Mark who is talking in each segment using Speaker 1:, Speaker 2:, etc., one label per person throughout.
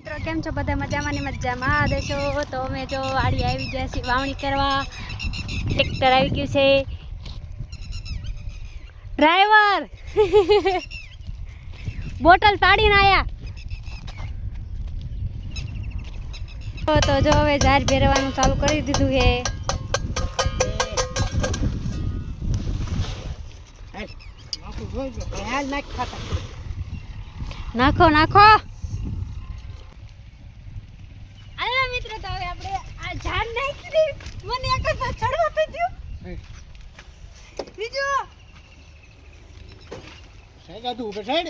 Speaker 1: મિત્રો કેમ છો બધા મજામાં ને મજામાં દેશો તો અમે જો વાડી આવી ગયા છીએ વાવણી કરવા ટ્રેક્ટર આવી ગયું છે ડ્રાઈવર બોટલ પાડીને આયા તો જો હવે ઝાડ ભેરવાનું ચાલુ કરી દીધું છે નાખો નાખો મિત્રો તો હવે આપણે આ ઝાડ નાખી દે મને એક તો ચડવા તો દયો બીજો
Speaker 2: સાઈડ આદુ ઉપર સાઈડ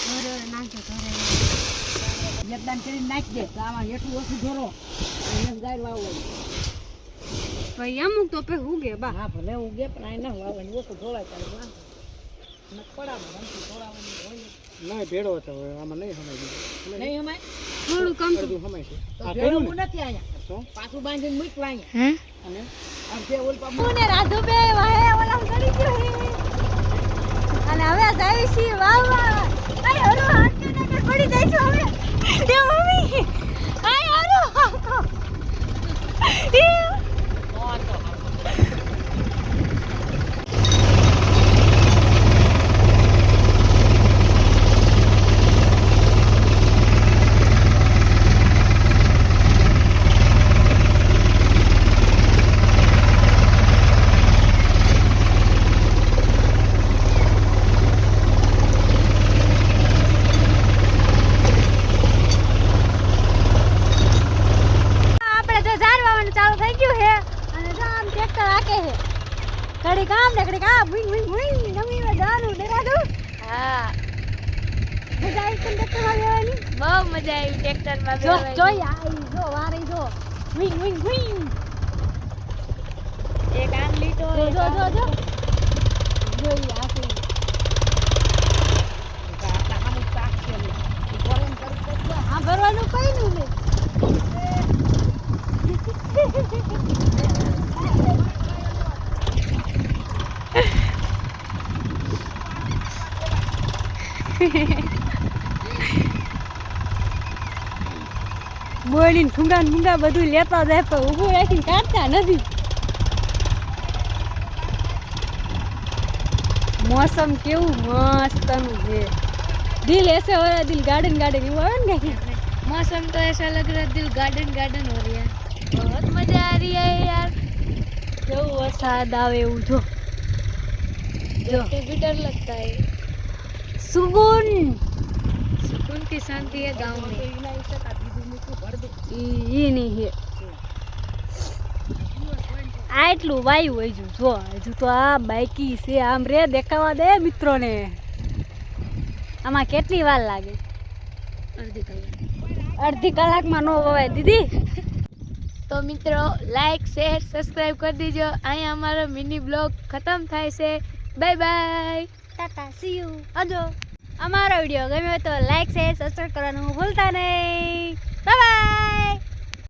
Speaker 1: ઘરે નાખજો ઘરે
Speaker 3: એકદમ કરી નાખી દે તો આમાં એટલું ઓછું ધોરો એક ગાય વાવવું
Speaker 1: ભાઈ અમુક તો પે ઉગે બા
Speaker 3: હા ભલે ઉગે પણ આ ના વાવવાની ઓછું ધોળાય ચાલે નકપડામાં રમતી ધોળાવાની હોય
Speaker 2: નહીં ભેડો હતો આમાં નહીં સમાય
Speaker 3: નહીં અમાય
Speaker 1: થોડું કમ
Speaker 2: અડધું સમાય છે
Speaker 3: તો
Speaker 2: આ
Speaker 3: ભેડું
Speaker 2: ભેડું
Speaker 3: નથી આયા
Speaker 2: તો
Speaker 3: પાછું બાંધીને મૂકવા અહીંયા
Speaker 2: અને
Speaker 3: આ જે ઓલ પાપ
Speaker 1: હું ને રાધુ બે વાહે ઓલા કરી ગયો હે અને હવે જાય છે વાહ વાહ અરે હરો હાથ કે પડી જાય છે હવે એ મમ્મી આય હરો ચાલુ થઈ ગયું હે અને જામ ટ્રેક્ટર આકે હે ઘડી કામ ને ઘડી કા ભૂઈ ભૂઈ ભૂઈ નમી મે જાનું ડેરાદુ હા મજા આવી ટ્રેક્ટર માં બેવાની બહુ મજા આવી ટ્રેક્ટર માં બેવાની જો આઈ જો વારી જો ભૂઈ ભૂઈ ભૂઈ એક આમ લીટો જો જોઈ આકે
Speaker 3: આપણા હામું તાક છે ગોરમ કરી
Speaker 1: હા ભરવાનું કઈ નહીં બોલીને ઠુંગા બધું લેતા જાય પણ ઊભું રાખીને કાઢતા નથી मौसम केवू मस्त है दिल ऐसे हो रहा है दिल गार्डन गार्डन એવું આવે ને કઈ मौसम तो ऐसा लग रहा है दिल गार्डन गार्डन हो रहा है बहुत मजा आ रही है यार કેવું વરસાદ આવે એવું જો भी डर लगता है सुकून की शांति है गांव में ये नहीं है આટલું વાયુ હોય જો હજુ તો આ બાઈકી છે આમ રે દેખાવા દે મિત્રોને આમાં કેટલી વાર લાગે અડધી કલાકમાં નો વવાય દીદી તો મિત્રો લાઈક શેર સબસ્ક્રાઇબ કરી દીજો અહીંયા અમારો મિની બ્લોગ ખતમ થાય છે bye bye tata see you અજો અમારો વિડીયો ગમ્યો તો લાઈક શેર સબસ્ક્રાઇબ કરવાનું ભૂલતા નહીં બાય બાય